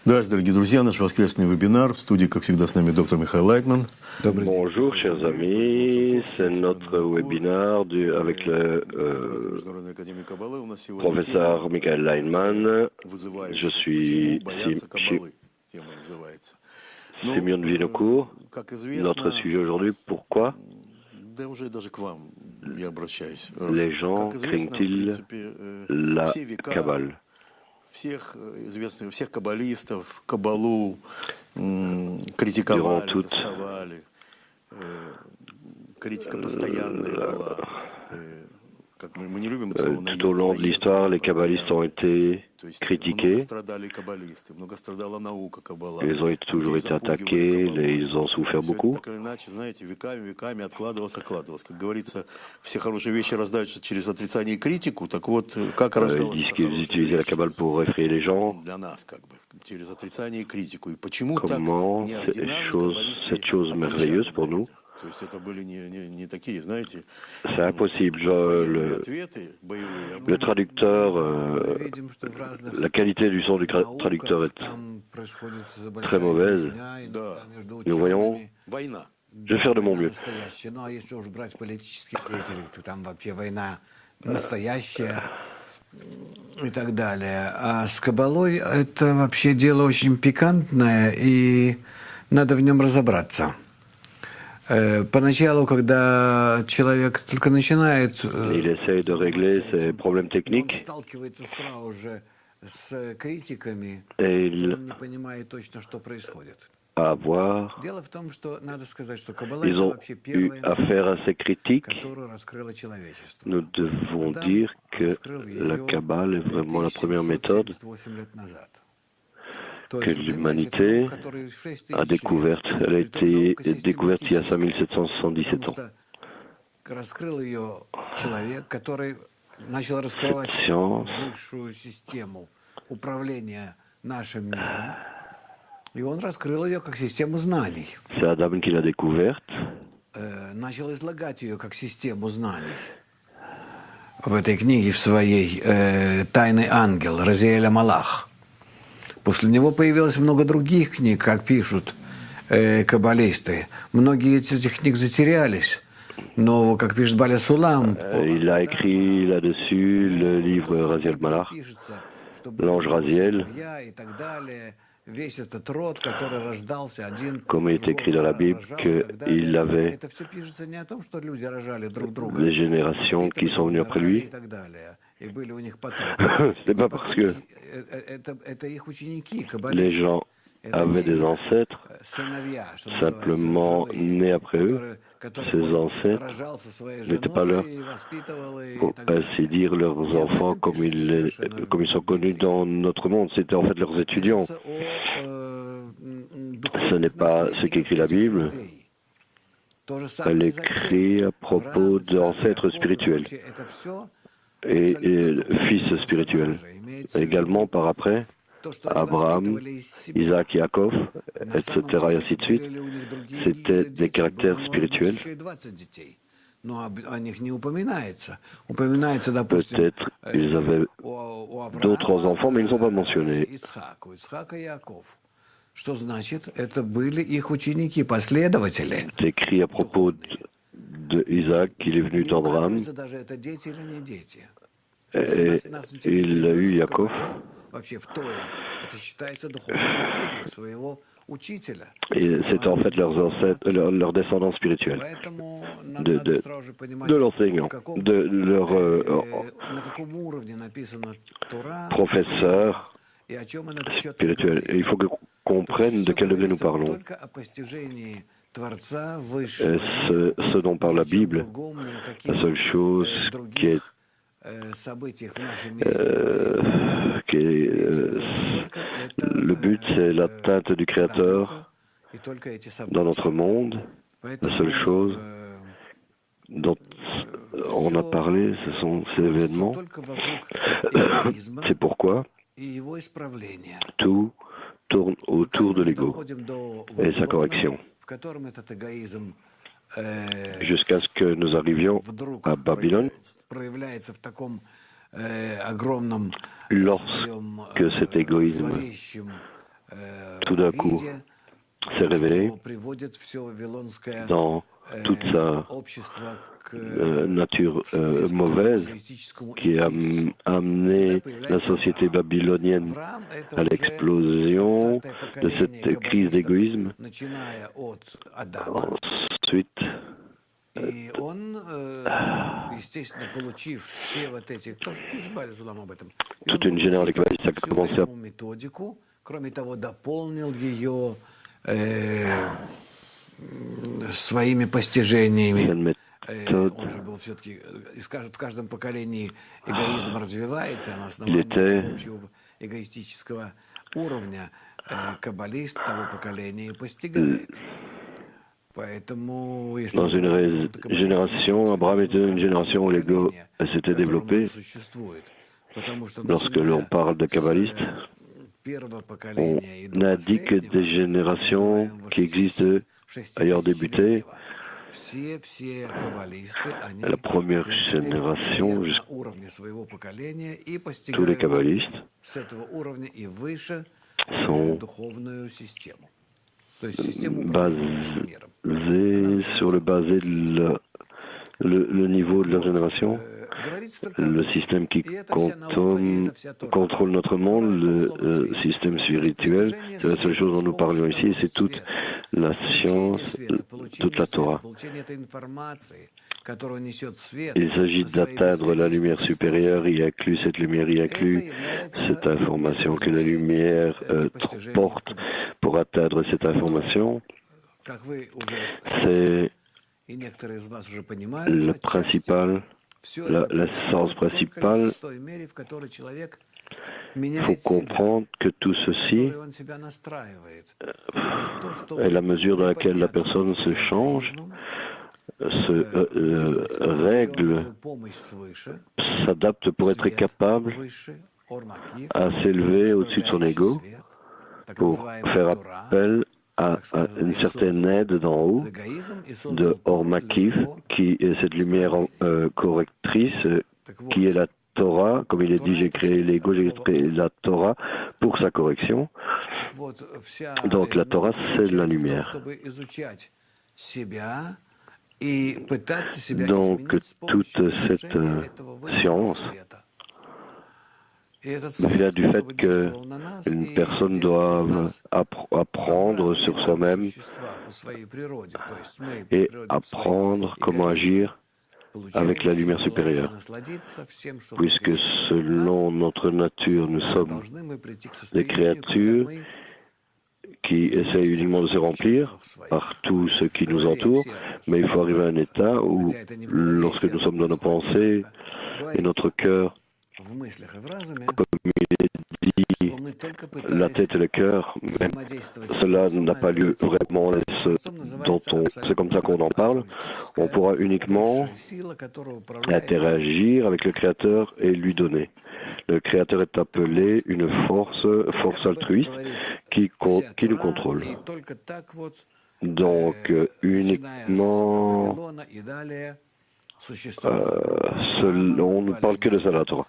Здравствуйте, дорогие друзья. Наш воскресный вебинар. В студии, как всегда, с нами доктор Михаил Лайтман. Bonjour chers amis, c'est notre webinaire avec le professeur Michael Leinman. Je suis Simeon Vinocourt. Notre sujet aujourd'hui, pourquoi les gens craignent-ils la Kabbale? Durant toute tout au long de l'histoire, les kabbalistes ont été critiqués, ils ont toujours été attaqués, ils ont souffert beaucoup. Ils disent qu'ils utilisaient la Kabbale pour effrayer les gens. Comment cette chose merveilleuse pour nous? C'est impossible. Le traducteur, la qualité du son du traducteur est très mauvaise. Nous voyons, je vais faire de mon mieux. И так далее. А с Кабалой это вообще дело очень пикантное, и надо в нем разобраться. Поначалу, когда человек только начинает, il essaye de régler ses problèmes techniques, сталкивается сразу же с критиками, et он не понимает точно, что происходит. Дело в том, что надо сказать, что Каббала это вообще первая nation, которую раскрыло человечество. nous devons dire que la Kabbale est vraiment la première méthode que l'humanité a découverte. Elle a été découverte il y a 5777 ans. Раскрыл ее человек, который начал раскрывать высшую систему управления нашим миром. И он раскрыл ее как систему знаний. C'est Adam qui l'a découverte. Начал излагать ее как систему знаний. В этой книге, в своей «Тайный ангел» Разиэля Малах. После него появилось много других книг, как пишут каббалисты. Многие из этих книг затерялись. Но, как пишет Баля Сулам, il a écrit là-dessus le livre Raziel Malach, l'ange Raziel. Comme il est écrit dans la Bible qu'il avait des générations qui sont venues après lui. Ce n'est pas parce que les gens avaient des ancêtres simplement nés après eux. Ces ancêtres n'étaient pas leurs, pour ainsi dire, leurs enfants comme ils sont connus dans notre monde. C'était en fait leurs étudiants. Ce n'est pas ce qu'écrit la Bible. Elle écrit à propos d'ancêtres spirituels et fils spirituels. Également par après, Abraham, Isaac, Yaakov, etc., et ainsi de suite, c'était des caractères spirituels. Peut-être ils avaient d'autres enfants, mais ils ne sont pas mentionnés. C'est écrit à propos d'Isaac qu'il est venu d'Abraham, et il a eu Yaakov. Et c'était en fait leurs ancêtres, leurs descendants spirituels, de l'enseignant, de leur professeur spirituel. Et il faut qu'on comprenne de quel degré nous parlons. Ce dont parle la Bible, la seule chose qui est le but, c'est l'atteinte du Créateur dans notre monde. La seule chose dont on a parlé, ce sont ces événements. C'est pourquoi tout tourne autour de l'ego et sa correction. Jusqu'à ce que nous arrivions à Babylone, lorsque cet égoïsme tout d'un coup, s'est révélé dans toute sa nature mauvaise qui a amené la société babylonienne à l'explosion de cette crise d'égoïsme. Ensuite, И он, естественно, получив все вот эти, тоже Бали Зулам об этом, и он toute une génération получил a commencé à эту методику, кроме того, дополнил ее своими постижениями. Он же был все-таки, в каждом поколении эгоизм развивается, а на основании общего эгоистического уровня каббалист того поколения и постигает. Dans une génération, Abraham était une génération où l'ego s'était développé. Lorsque l'on parle de kabbaliste, on n'a dit que des générations qui existent ayant débuté. La première génération, tous les kabbalistes sont basés sur le niveau de la génération, le système qui contrôle notre monde, le système spirituel. C'est la seule chose dont nous parlions ici, c'est toute la science, toute la Torah. Il s'agit d'atteindre la lumière supérieure, y inclut cette lumière, y inclut cette information que la lumière porte. Pour atteindre cette information, c'est le principal, l'essence principale. Il faut comprendre que tout ceci est la mesure dans laquelle la personne se change, se règle, s'adapte pour être capable à s'élever au-dessus de son ego, pour faire appel à une certaine aide d'en haut, de Or Makif, qui est cette lumière correctrice, qui est la Torah. Comme il est dit, j'ai créé l'ego, j'ai créé la Torah pour sa correction. Donc la Torah, c'est la lumière. Donc toute cette science vient du fait qu'une personne doit apprendre sur soi-même et apprendre comment agir avec la lumière supérieure. Puisque selon notre nature, nous sommes des créatures qui essayent uniquement de se remplir par tout ce qui nous entoure, mais il faut arriver à un état où, lorsque nous sommes dans nos pensées et notre cœur, comme il est dit, la tête et le cœur, même cela n'a pas lieu vraiment, c'est comme ça qu'on en parle, on pourra uniquement interagir avec le Créateur et lui donner. Le Créateur est appelé une force altruiste qui nous contrôle. Donc, uniquement, on ne parle que de ça, la Torah.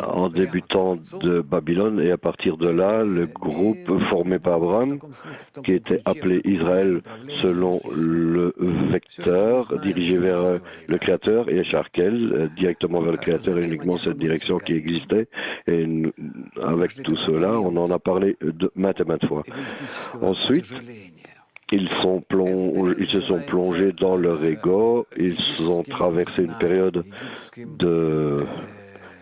En débutant de Babylone, et à partir de là, le groupe formé par Abraham, qui était appelé Israël selon le vecteur, dirigé vers le Créateur, et Sharkel, directement vers le Créateur, et uniquement cette direction qui existait. Et avec tout cela, on en a parlé maintes et maintes fois. Ensuite, ils se sont plongés dans leur ego, ils ont traversé une période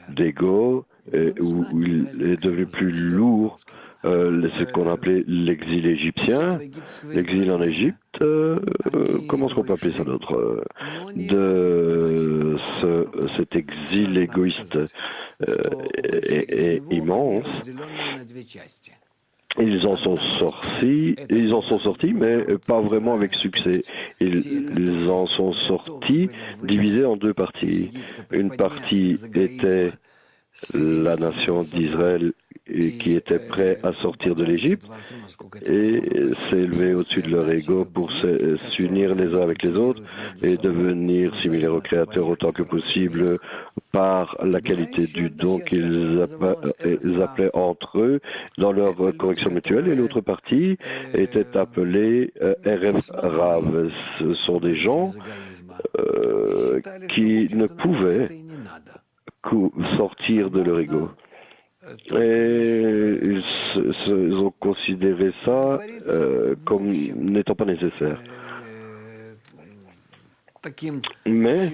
d'ego où il est devenu plus lourd, ce qu'on appelait l'exil égyptien, l'exil en Égypte, comment est-ce qu'on peut appeler ça d'autre, de cet exil égoïste immense. Ils en sont sortis, mais pas vraiment avec succès. Ils en sont sortis divisés en deux parties. Une partie était la nation d'Israël qui était prêt à sortir de l'Égypte et s'élever au-dessus de leur ego pour s'unir les uns avec les autres et devenir similaires au Créateur autant que possible, par la qualité du don qu'ils appelaient entre eux dans leur correction mutuelle, et l'autre partie était appelée RF Rav. Ce sont des gens qui ne pouvaient sortir de leur ego. Et ils ont considéré ça comme n'étant pas nécessaire. Mais,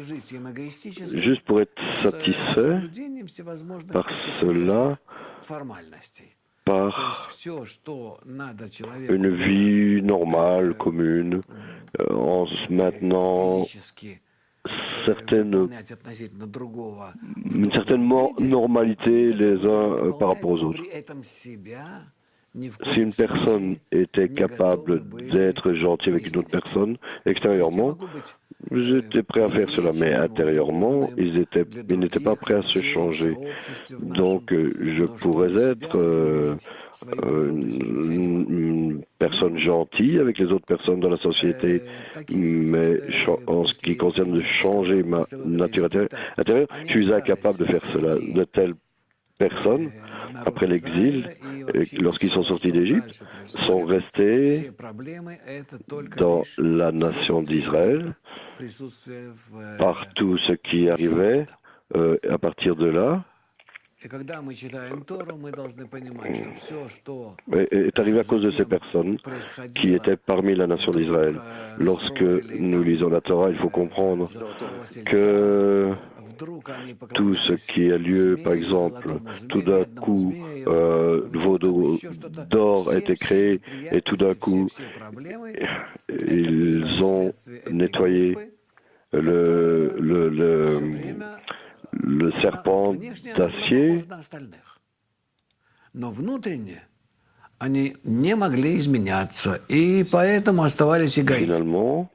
juste pour être satisfait par cela, par une vie normale, commune, en se maintenant une certaine normalité les uns par rapport aux autres. Si une personne était capable d'être gentille avec une autre personne, extérieurement, j'étais prêt à faire cela, mais intérieurement, ils n'étaient pas prêts à se changer. Donc, je pourrais être une personne gentille avec les autres personnes dans la société, mais en ce qui concerne de changer ma nature intérieure, je suis incapable de faire cela. De telles personnes, après l'exil, lorsqu'ils sont sortis d'Égypte, sont restés dans la nation d'Israël par tout ce qui arrivait à partir de là. Est arrivé à cause de ces personnes qui étaient parmi la nation d'Israël. Lorsque nous lisons la Torah, il faut comprendre que tout ce qui a lieu, par exemple, tout d'un coup, veau d'or a été créé et tout d'un coup, ils ont nettoyé le serpent d'acier. Finalement,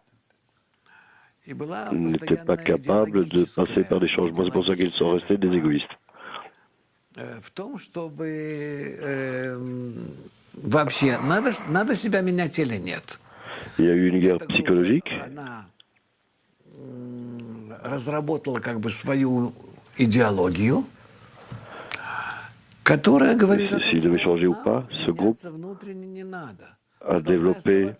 n'étaient pas capables de passer par des changements. C'est pour ça qu'ils sont restés des égoïstes. Il y a eu une guerre psychologique. S'il devait changer ou pas, ce groupe a développé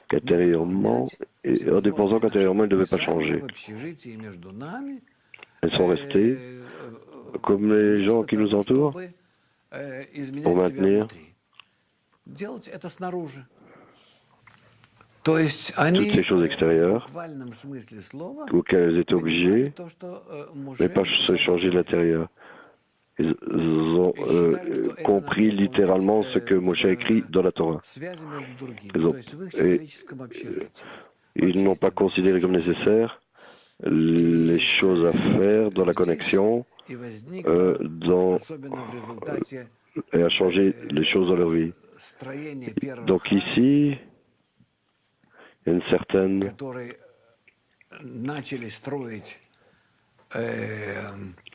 qu'intérieurement, et en dépensant qu'intérieurement, ils ne devaient pas changer. Elles sont restées comme les gens qui nous entourent pour maintenir toutes ces choses extérieures auxquelles elles étaient obligées, mais pas se changer de l'intérieur. Ils ont compris littéralement ce que Moshe a écrit dans la Torah. Ils n'ont pas considéré comme nécessaire les choses à faire dans la connexion et à changer les choses dans leur vie. Donc ici, il y a une certaine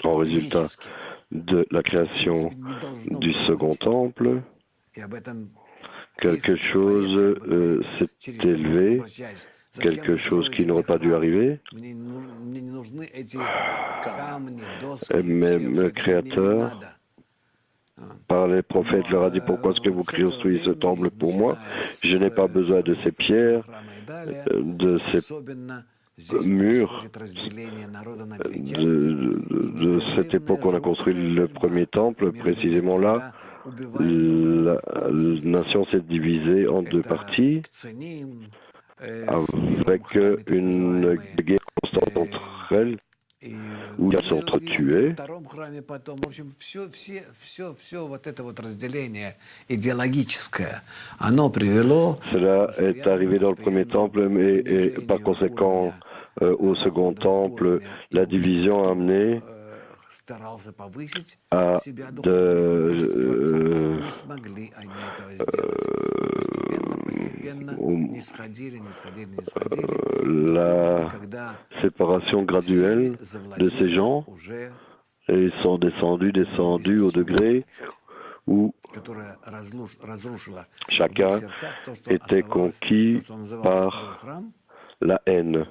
en résultat de la création du second temple, quelque chose s'est élevé, quelque chose qui n'aurait pas dû arriver. Et même le Créateur, par les prophètes, leur a dit: pourquoi est-ce que vous construisez ce temple pour moi? Je n'ai pas besoin de ces pierres, de ces murs. De cette époque, on a construit le premier temple. Précisément là, la nation s'est divisée en deux parties, avec une guerre constante entre elles, où elles s'entretuaient. Cela est arrivé dans le premier temple, et par conséquent, au second temple, la division a amené à la séparation graduelle de ces gens, et ils sont descendus au degré où chacun était conquis par la haine.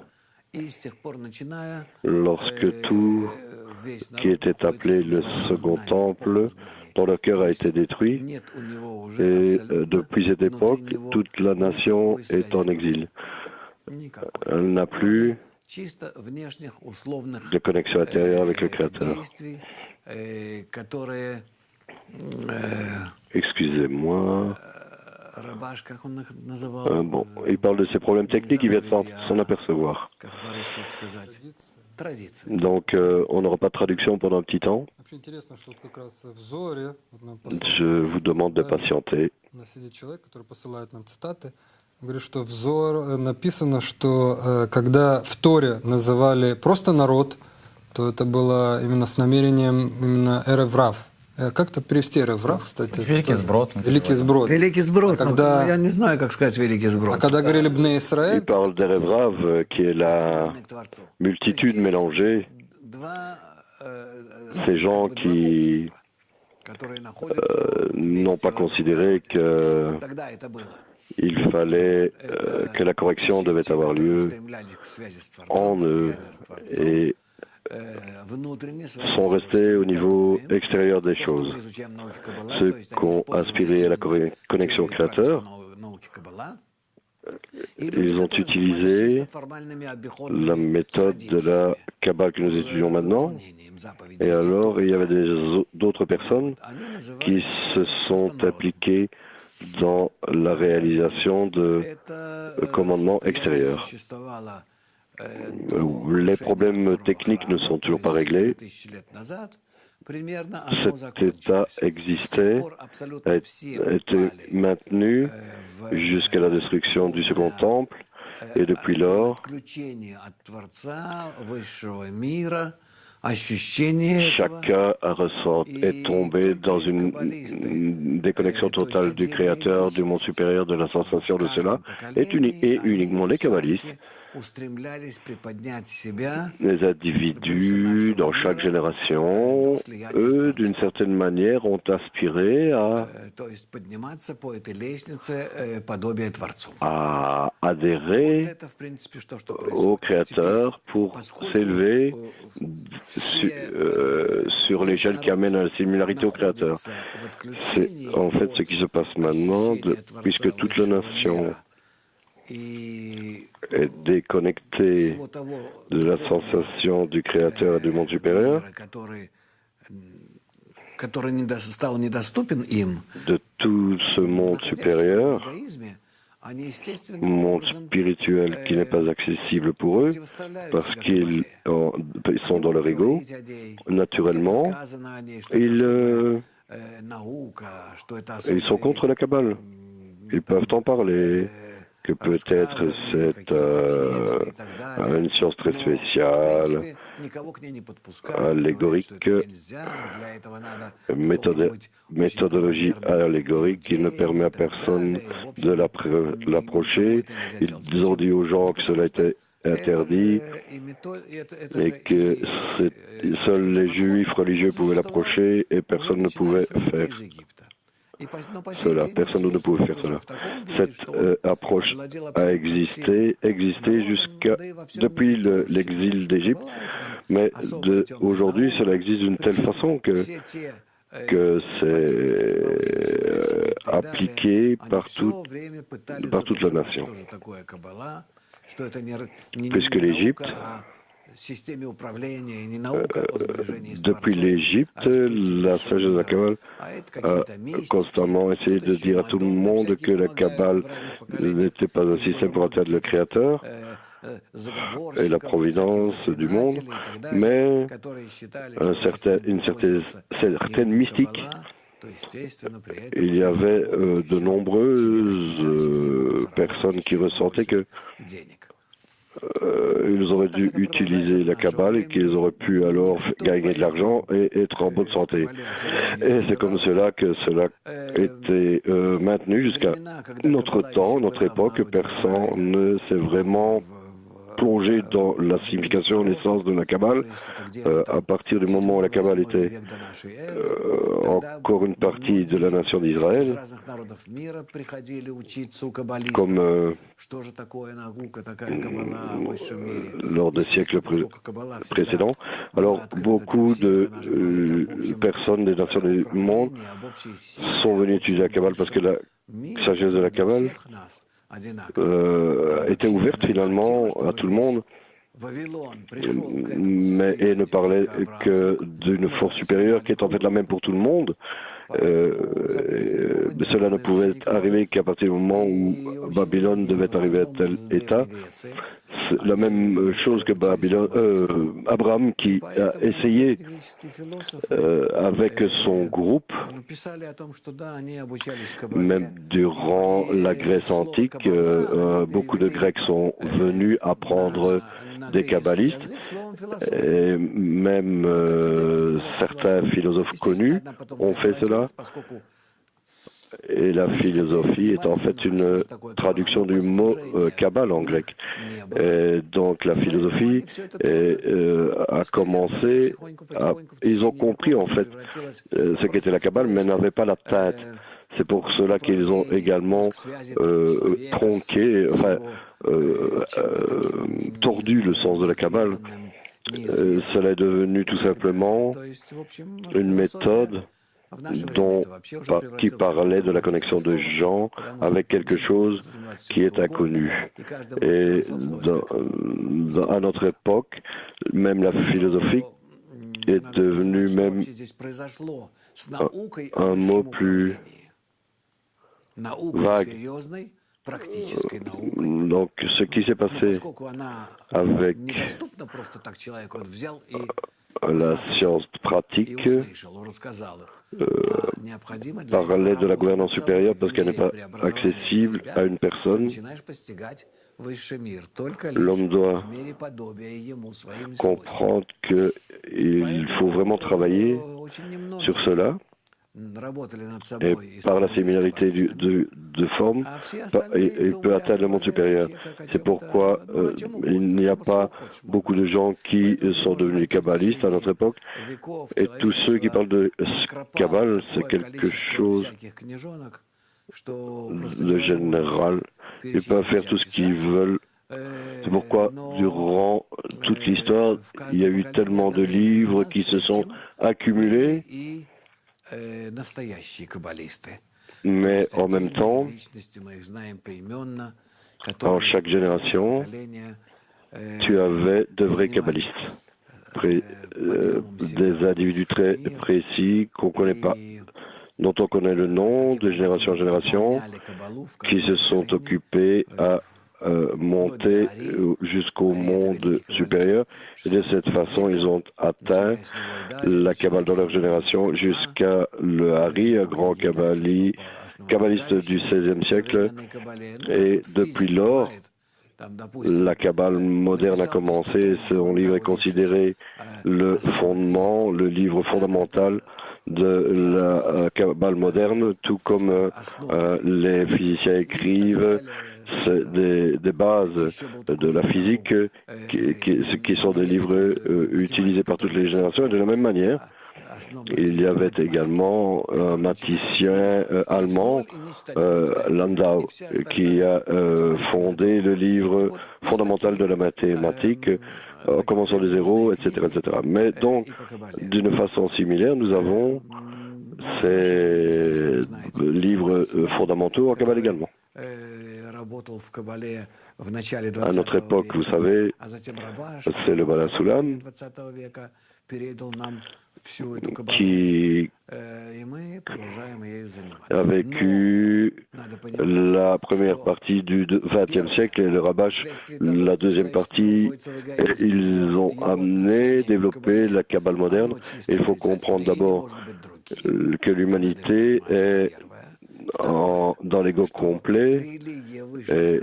Lorsque tout qui était appelé le second temple dans leur cœur a été détruit, et depuis cette époque, toute la nation est en exil. Elle n'a plus de connexion intérieure avec le Créateur. Excusez-moi. Bon, il parle de ces problèmes techniques, il vient de s'en apercevoir. Donc, on n'aura pas de traduction pendant un petit temps. Je vous demande de patienter. Говорит, что взор написано, что когда в Торе называли просто народ, то это было именно с намерением именно эрев рав. Как это перевести эрев рав, кстати? Великий сброд. Великий сброд. Великий сброд. Когда... Я не знаю, как сказать великий сброд. А когда говорили Бней Исраэль... Il parle d'Erev Rav, qui est la multitude mélangée. Ces gens qui n'ont pas considéré que il fallait que la correction devait avoir lieu en eux et sont restés au niveau extérieur des choses. Ceux qui ont aspiré à la connexion au Créateur, ils ont utilisé la méthode de la Kabbale que nous étudions maintenant, et alors il y avait d'autres personnes qui se sont impliquées dans la réalisation de commandements extérieurs. Les problèmes techniques ne sont toujours pas réglés. Cet état existait, a été maintenu jusqu'à la destruction du second temple, et depuis lors, chacun est tombé dans une déconnexion totale du Créateur, du monde supérieur, de la sensation de cela, et uniquement les kabbalistes. Les individus, dans chaque génération, eux, d'une certaine manière, ont aspiré à adhérer au Créateur pour s'élever sur l'échelle qui amène à la similarité au Créateur. C'est en fait ce qui se passe maintenant, puisque toute la nation est déconnectée de la sensation du Créateur et du monde supérieur, de tout ce monde supérieur, monde spirituel qui n'est pas accessible pour eux, parce qu'ils sont dans leur ego. Naturellement, ils sont contre la Kabbale. Ils peuvent en parler, que peut-être c'est une science très spéciale, allégorique, méthodologie allégorique qui ne permet à personne de l'approcher. Ils ont dit aux gens que cela était interdit et que seuls les juifs religieux pouvaient l'approcher et personne ne pouvait faire cela. Personne ne pouvait faire cela. Cette approche a existé depuis l'exil d'Égypte, mais aujourd'hui cela existe d'une telle façon que c'est appliqué par toute la nation. Puisque l'Égypte, depuis l'Égypte, la sagesse de la Kabbale a constamment essayé de dire à tout le monde que la Kabbale n'était pas un système pour atteindre le Créateur et la providence du monde, mais une certaine mystique. Il y avait de nombreuses personnes qui ressentaient que ils auraient dû utiliser la Kabbale et qu'ils auraient pu alors gagner de l'argent et être en bonne santé. Et c'est comme cela que cela était maintenu jusqu'à notre temps, notre époque. Personne ne s'est vraiment plonger dans la signification, l'essence de la Kabbale. À partir du moment où la Kabbale était encore une partie de la nation d'Israël, comme lors des siècles précédents. Alors, beaucoup de personnes des nations du monde sont venues étudier la Kabbale parce que la sagesse de la Kabbale était ouverte finalement à tout le monde, mais et ne parlait que d'une force supérieure qui est en fait la même pour tout le monde. Cela ne pouvait arriver qu'à partir du moment où Babylone devait arriver à tel état. C'est la même chose que Abraham qui a essayé avec son groupe, même durant la Grèce antique, beaucoup de Grecs sont venus apprendre des kabbalistes, et même certains philosophes connus ont fait cela. Et la philosophie est en fait une traduction du mot Kabbale en grec. Et donc la philosophie a commencé, ils ont compris en fait ce qu'était la Kabbale, mais n'avaient pas la tête. C'est pour cela qu'ils ont également tronqué, tordu le sens de la Kabbale. Cela est devenu tout simplement une méthode qui parlait de la connexion de gens avec quelque chose qui est inconnu. Et à notre époque, même la philosophie est devenue même un mot plus vague. Donc, ce qui s'est passé avec la science pratique parlait de la gouvernance supérieure parce qu'elle n'est pas accessible à une personne. L'homme doit comprendre qu'il faut vraiment travailler sur cela. Et par la similarité de forme, il peut atteindre le monde supérieur. C'est pourquoi il n'y a pas beaucoup de gens qui sont devenus kabbalistes à notre époque. Et tous ceux qui parlent de Kabbale, c'est quelque chose de général. Ils peuvent faire tout ce qu'ils veulent. C'est pourquoi, durant toute l'histoire, il y a eu tellement de livres qui se sont accumulés. Mais en même temps, en chaque génération, tu avais de vrais kabbalistes, des individus très précis qu'on connaît pas, dont on connaît le nom de génération en génération, qui se sont occupés à monter jusqu'au monde supérieur. Et de cette façon, ils ont atteint la Kabbale dans leur génération jusqu'à le Hari, un grand kabbaliste du XVIe siècle. Et depuis lors, la Kabbale moderne a commencé. Son livre est considéré le fondement, le livre fondamental de la Kabbale moderne, tout comme les physiciens écrivent. C'est des bases de la physique qui sont des livres utilisés par toutes les générations. Et de la même manière, il y avait également un mathématicien allemand, Landau, qui a fondé le livre fondamental de la mathématique, en commençant de zéro, etc., etc. Mais donc, d'une façon similaire, nous avons ces livres fondamentaux en Kabbale également. À notre époque, vous savez, c'est le Bala Sulam qui a vécu la première partie du XXe siècle et le Rabash la deuxième partie. Et ils ont développé la Kabbale moderne. Et il faut comprendre d'abord que l'humanité est dans l'ego complet et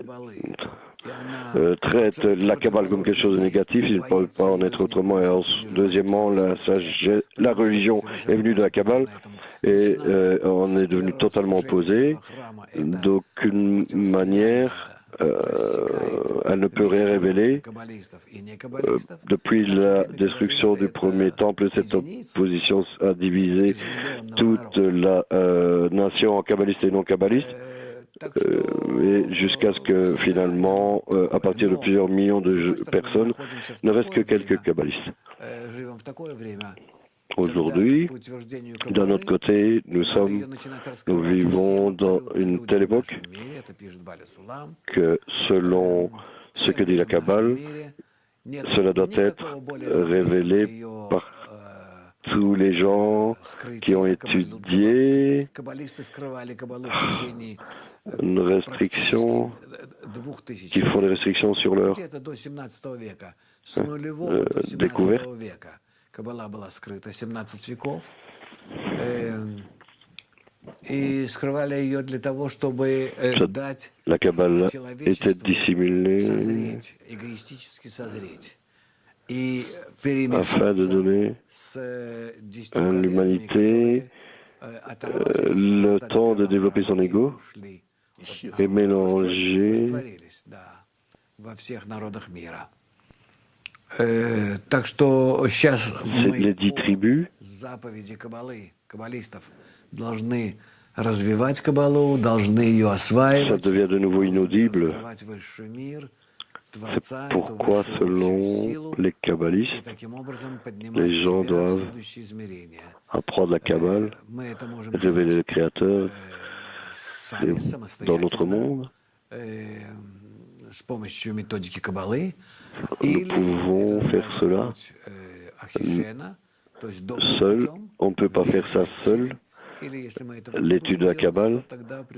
traite la Kabbale comme quelque chose de négatif, il ne peut pas en être autrement. Et deuxièmement, la religion est venue de la Kabbale et on est devenu totalement opposé. D'aucune manière, elle ne peut rien révéler. Depuis la destruction du premier temple, cette opposition a divisé toute la nation en kabbaliste et non kabbaliste, et jusqu'à ce que finalement, à partir de plusieurs millions de personnes, ne reste que quelques kabbalistes. Aujourd'hui, d'un autre côté, nous vivons dans une telle époque que, selon ce que dit la Kabbale, cela doit être révélé par tous les gens qui ont étudié une restriction, qui font des restrictions sur leur découverte. Каббала была скрыта 17 веков, и скрывали ее для того, чтобы дать человечеству созреть, эгоистически созреть, и перемешаться с à l'humanité le temps de développer son ego et mélanger во всех народах мира. Так что сейчас мы заповеди Каббалы, каббалистов должны развивать Каббалу, должны ее осваивать, открывать высший мир, Творца, эту высшую силу, и таким образом поднимать себя в следующее измерение. Мы это можем делать сами, самостоятельно, с помощью методики Каббалы. Nous pouvons faire cela seul. On ne peut pas faire ça seul. L'étude de la Kabbale,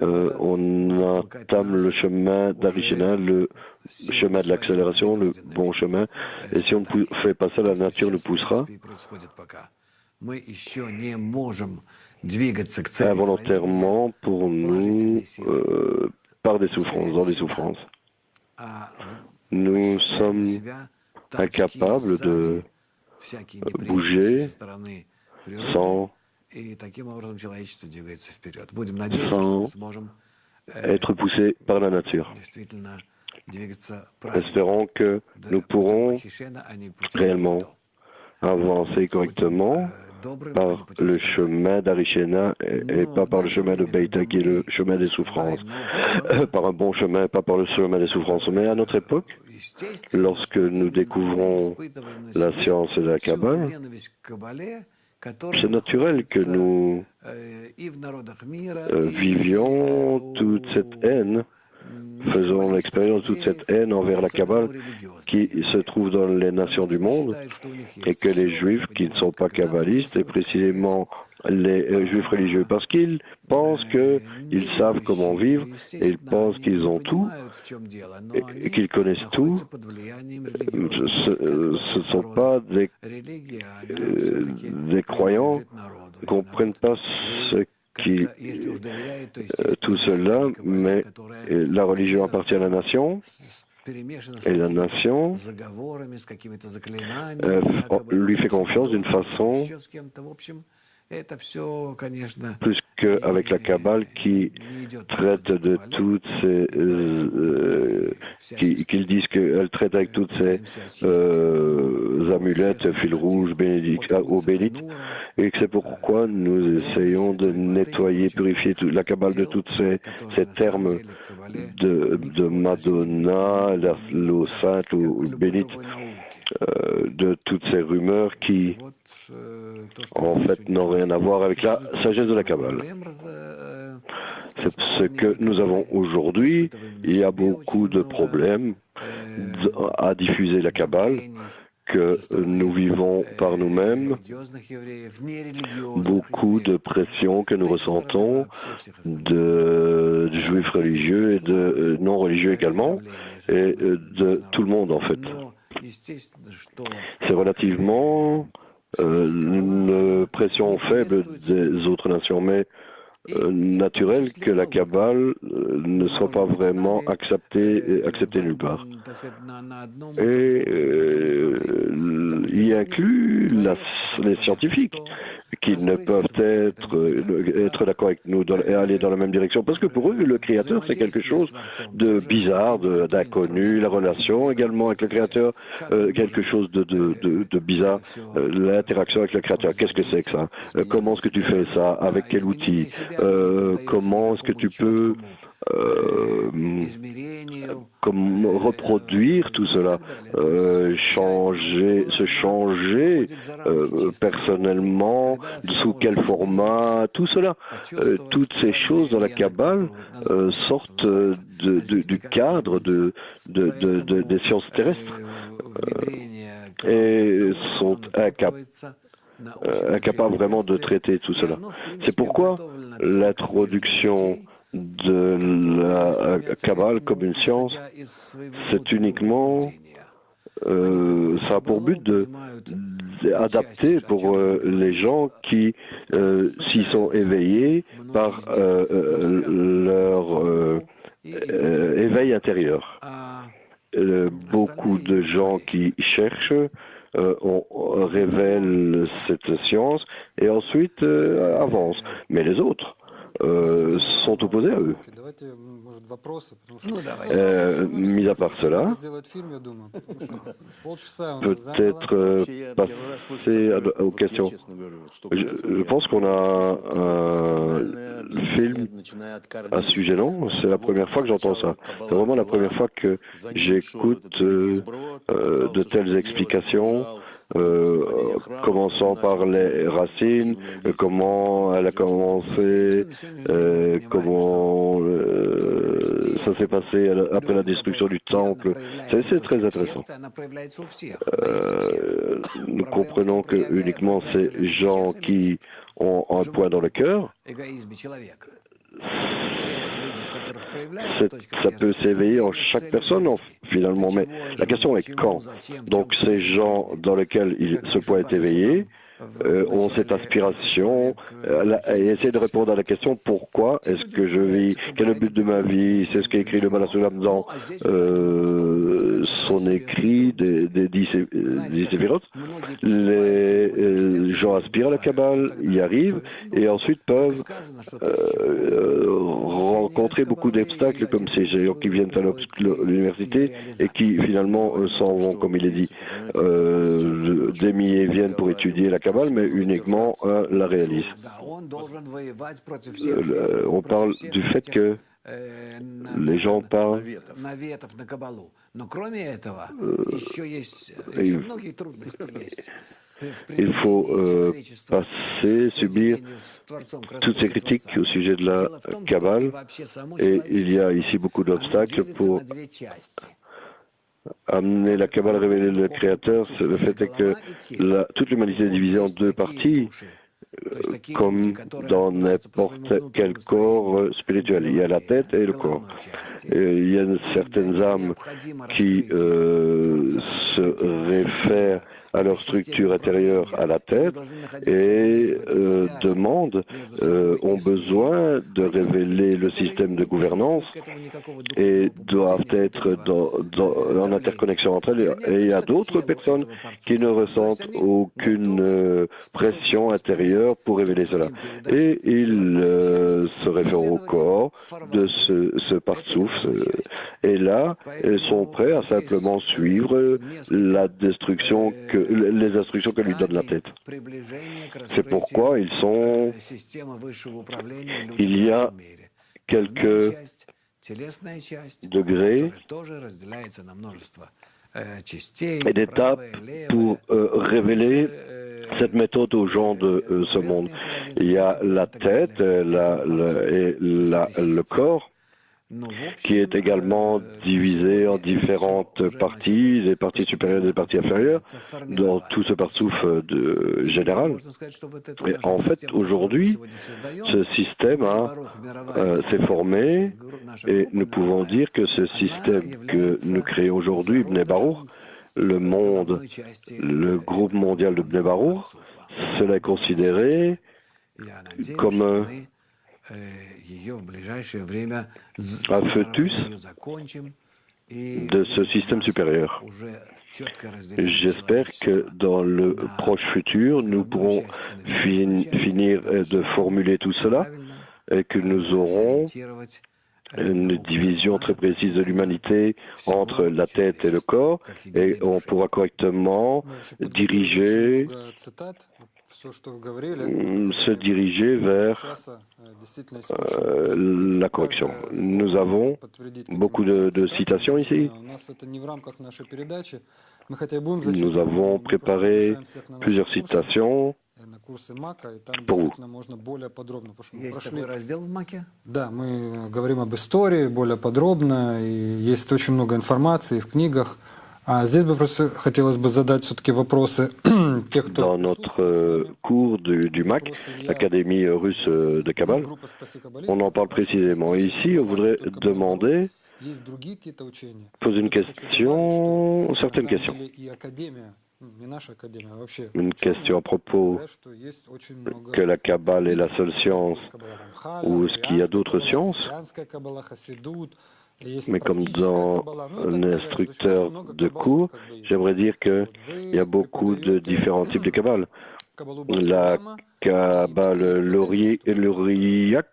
on entame le chemin d'Arishena, le chemin de l'accélération, le bon chemin. Et si on ne fait pas ça, la nature nous poussera. Involontairement pour nous, par des souffrances, dans des souffrances. Nous sommes incapables de bouger sans être poussés par la nature. Espérons que nous pourrons réellement avancer correctement par le chemin d'Arishena et pas par le chemin de Beita qui est le chemin des souffrances. Par un bon chemin, pas par le chemin des souffrances. Mais à notre époque, lorsque nous découvrons la science de la Kabbale, c'est naturel que nous vivions toute cette haine, faisons l'expérience de toute cette haine envers la Kabbale qui se trouve dans les nations du monde, et que les Juifs qui ne sont pas kabbalistes, et précisément les Juifs religieux, parce qu'ils pensent qu'ils savent comment vivre, et ils pensent qu'ils ont tout, et qu'ils connaissent tout. Ce ne sont pas des croyants, ils ne comprennent pas tout cela, mais la religion appartient à la nation, et la nation lui fait confiance d'une façon plus qu'avec la Kabbale qui traite de toutes ces... qu'ils disent qu'elle traite avec toutes ces amulettes, fil rouge, eau bénite, et que c'est pourquoi nous essayons de nettoyer, purifier la Kabbale de tous ces termes de Madonna, l'eau sainte, l'eau bénite, de toutes ces rumeurs qui, en fait, n'ont rien à voir avec la sagesse de la Kabbale. C'est ce que nous avons aujourd'hui. Il y a beaucoup de problèmes à diffuser la Kabbale, que nous vivons par nous-mêmes, beaucoup de pression que nous ressentons de juifs religieux et de non-religieux également, et de tout le monde en fait. C'est relativement une pression faible des autres nations, mais naturel que la Kabbale ne soit pas vraiment acceptée nulle part. Et il inclut les scientifiques. qui ne peuvent être d'accord avec nous et aller dans la même direction. Parce que pour eux, le Créateur, c'est quelque chose de bizarre, d'inconnu. La relation également avec le Créateur, quelque chose de bizarre. L'interaction avec le Créateur, qu'est-ce que c'est que ça? Comment est-ce que tu fais ça? Avec quel outil? Comment est-ce que tu peux comme reproduire tout cela, se changer personnellement, sous quel format, tout cela. Toutes ces choses dans la Kabbale sortent du cadre des sciences terrestres et sont incapables vraiment de traiter tout cela. C'est pourquoi l'introduction de la Kabbale comme une science, c'est uniquement, ça a pour but d'adapter pour les gens qui s'y sont éveillés par leur éveil intérieur. Beaucoup de gens qui cherchent on révèle cette science et ensuite avancent. Mais les autres sont opposés à eux. Mis à part cela, peut-être passer aux questions. Je pense qu'on a un film à ce sujet, non? C'est la première fois que j'entends ça. C'est vraiment la première fois que j'écoute de telles explications. Commençant par les racines, comment elle a commencé, comment ça s'est passé après la destruction du temple. C'est très intéressant. Nous comprenons que uniquement ces gens qui ont un point dans le cœur, ça peut s'éveiller en chaque personne finalement, mais la question est quand. Donc ces gens dans lesquels ce point est éveillé ont cette aspiration et essaient de répondre à la question pourquoi est-ce que je vis, quel est le but de ma vie, c'est ce qu'a écrit le Balasulam dans son écrit des 10 Séphirot. Les gens aspirent à la Kabbale, y arrivent et ensuite peuvent rencontrer beaucoup d'obstacles comme ces gens qui viennent à l'université et qui finalement s'en vont, comme il est dit. Des milliers viennent pour étudier la Kabbale, mais uniquement la réalisent. On parle du fait que les gens parlent. Il faut subir toutes ces critiques au sujet de la Kabbale, et il y a ici beaucoup d'obstacles pour amener la Kabbale à révéler le Créateur. Le fait est que toute l'humanité est divisée en deux parties, comme dans n'importe quel corps spirituel. Il y a la tête et le corps. Et il y a certaines âmes qui se réfèrent à leur structure intérieure à la tête et ont besoin de révéler le système de gouvernance et doivent être en interconnexion entre elles. Et il y a d'autres personnes qui ne ressentent aucune pression intérieure pour révéler cela. Et ils se réfèrent au corps de ce partsouf. Et là, ils sont prêts à simplement suivre la destruction les instructions que lui donne la tête. C'est pourquoi il y a quelques degrés et d'étapes pour révéler cette méthode aux gens de ce monde. Il y a la tête et le corps, qui est également divisé en différentes parties, des parties supérieures et des parties inférieures, dans tout ce partsouf général. Et en fait, aujourd'hui, ce système s'est formé, et nous pouvons dire que ce système que nous créons aujourd'hui, Bnei Baruch, le groupe mondial de Bnei Baruch, cela est considéré comme un fœtus de ce système supérieur. J'espère que dans le proche futur, nous pourrons finir de formuler tout cela et que nous aurons une division très précise de l'humanité entre la tête et le corps, et on pourra correctement diriger, se diriger vers la correction. Nous avons beaucoup de citations ici. Nous avons préparé plusieurs citations pour vous. Есть такой раздел в МАКе? Да, мы говорим об истории более подробно, и есть очень много информации в книгах. А здесь бы просто хотелось бы задать все-таки вопросы тех, кто... Dans notre cours du MAC, l'Académie russe de Kabbale, on en parle précisément. Ici, on voudrait demander, Есть другие какие-то учения? poser une question, certaines questions. И академия, не наша академия, а вообще... Une question à propos Говорят, что есть очень много... que la Kabbale est la seule science, ou est-ce qu'il y a d'autres sciences? Mais comme dans l'instructeur de cours, j'aimerais dire qu'il y a beaucoup de différents types de Kabbale. La Kabbale Lauriac,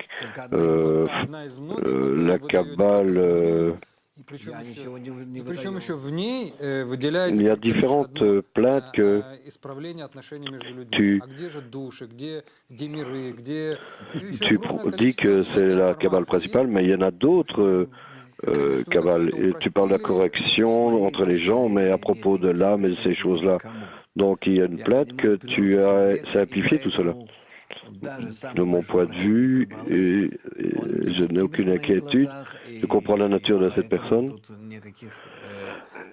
la Kabbale... Il y a différentes plaintes que tu dis que c'est la Kabbale principale, mais il y en a d'autres Kabbale. Et tu parles de la correction entre les gens, mais à propos de l'âme et de ces choses-là. Donc il y a une plainte que tu as simplifié tout cela. De mon point de vue, et je n'ai aucune inquiétude de comprendre la nature de cette personne.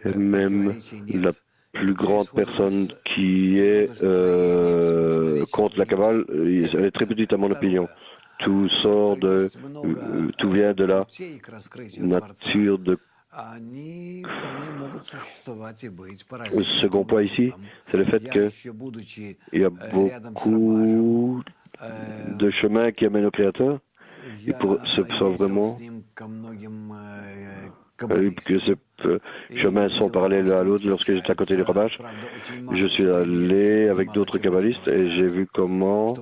Et même la plus grande personne qui est contre la Kabbale, elle est très petite à mon opinion. Tout vient de la nature de... Le second point ici, c'est le fait qu'il y a beaucoup de chemins qui amènent au Créateur. Et pour ce sont vraiment que ces chemins sont parallèles à l'autre. Lorsque j'étais à côté du Rabash, je suis allé avec d'autres kabbalistes et j'ai vu comment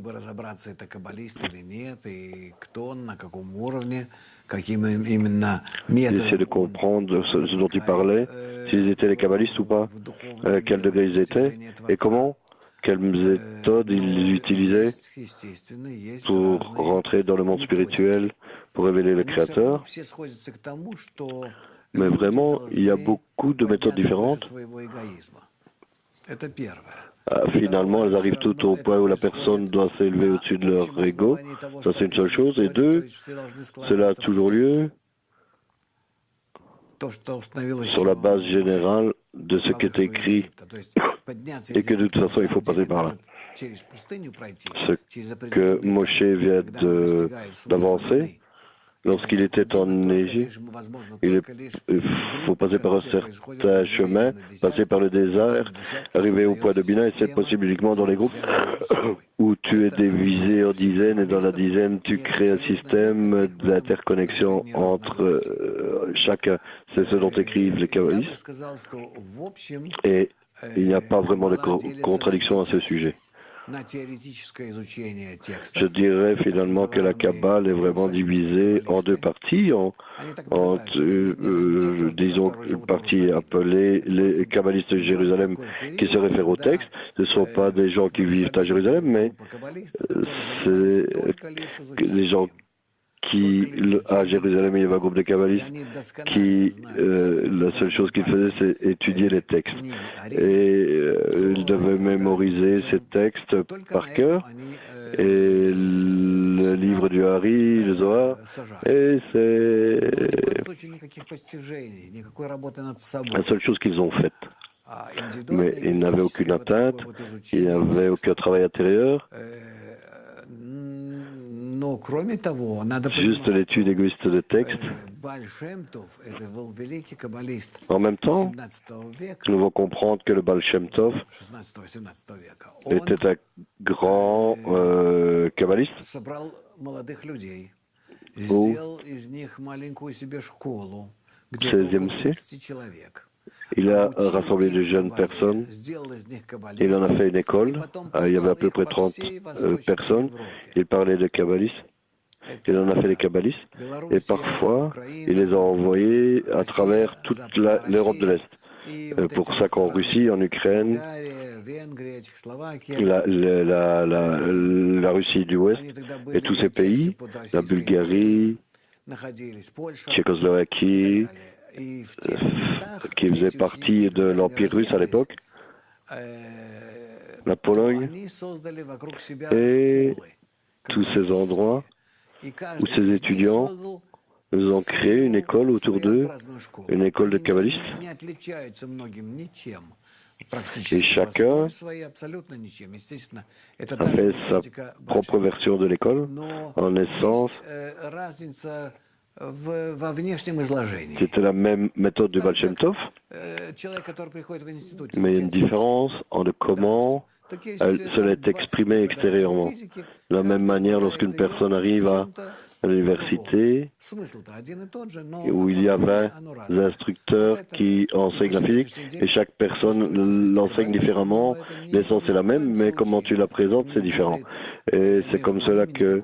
j'essayais de comprendre ce dont ils parlaient, s'ils étaient les kabbalistes ou pas, à quel degré ils étaient et comment, quelles méthodes ils utilisaient pour rentrer dans le monde spirituel, pour révéler le Créateur. Mais vraiment, il y a beaucoup de méthodes différentes. Finalement, elles arrivent tout au point où la personne doit s'élever au-dessus de leur ego. Ça, c'est une seule chose. Et deux, cela a toujours lieu sur la base générale de ce qui est écrit et que de toute façon, il faut passer par là. Ce que Moshe vient d'avancer, lorsqu'il était en Égypte, il faut passer par un certain chemin, passer par le désert, arriver au point de Bina, et c'est possible uniquement dans les groupes où tu es divisé en dizaines, et dans la dizaine, tu crées un système d'interconnexion entre chacun. C'est ce dont écrivent les kabbalistes. Et il n'y a pas vraiment de contradiction à ce sujet. Je dirais finalement que la Kabbale est vraiment divisée en deux parties, disons une partie appelée les kabbalistes de Jérusalem qui se réfèrent au texte. Ce ne sont pas des gens qui vivent à Jérusalem, mais c'est des gens qui, à Jérusalem, il y avait un groupe de kabbalistes qui, la seule chose qu'ils faisaient, c'est étudier les textes. Et ils devaient mémoriser ces textes par cœur. Et le livre du Hari, le Zohar, et c'est la seule chose qu'ils ont faite. Mais ils n'avaient aucune atteinte, il n'y avait aucun travail intérieur. Juste l'étude égoïste de texte. En même temps, nous devons comprendre que le Baal Shem Tov était un grand kabbaliste au XVIe siècle. Il a rassemblé de jeunes personnes, il en a fait une école, il y avait à peu près 30 personnes, il parlait de kabbalistes, il en a fait des kabbalistes, et parfois il les a envoyés à travers toute l'Europe de l'Est. Pour ça qu'en Russie, en Ukraine, la Russie du Ouest et tous ces pays, la Bulgarie, Tchécoslovaquie, qui faisait partie de l'Empire russe à l'époque, la Pologne, et tous ces endroits où ces étudiants nous ont créé une école autour d'eux, une école de kabbalistes. Et chacun a fait sa propre version de l'école. En essence, c'était la même méthode du Baal Shem Tov, mais il y a une différence entre comment cela est exprimé extérieurement. De la même manière, lorsqu'une personne arrive à l'université, où il y a 20 instructeurs qui enseignent la physique, et chaque personne l'enseigne différemment. L'essence est la même, mais comment tu la présentes, c'est différent. Et c'est comme cela que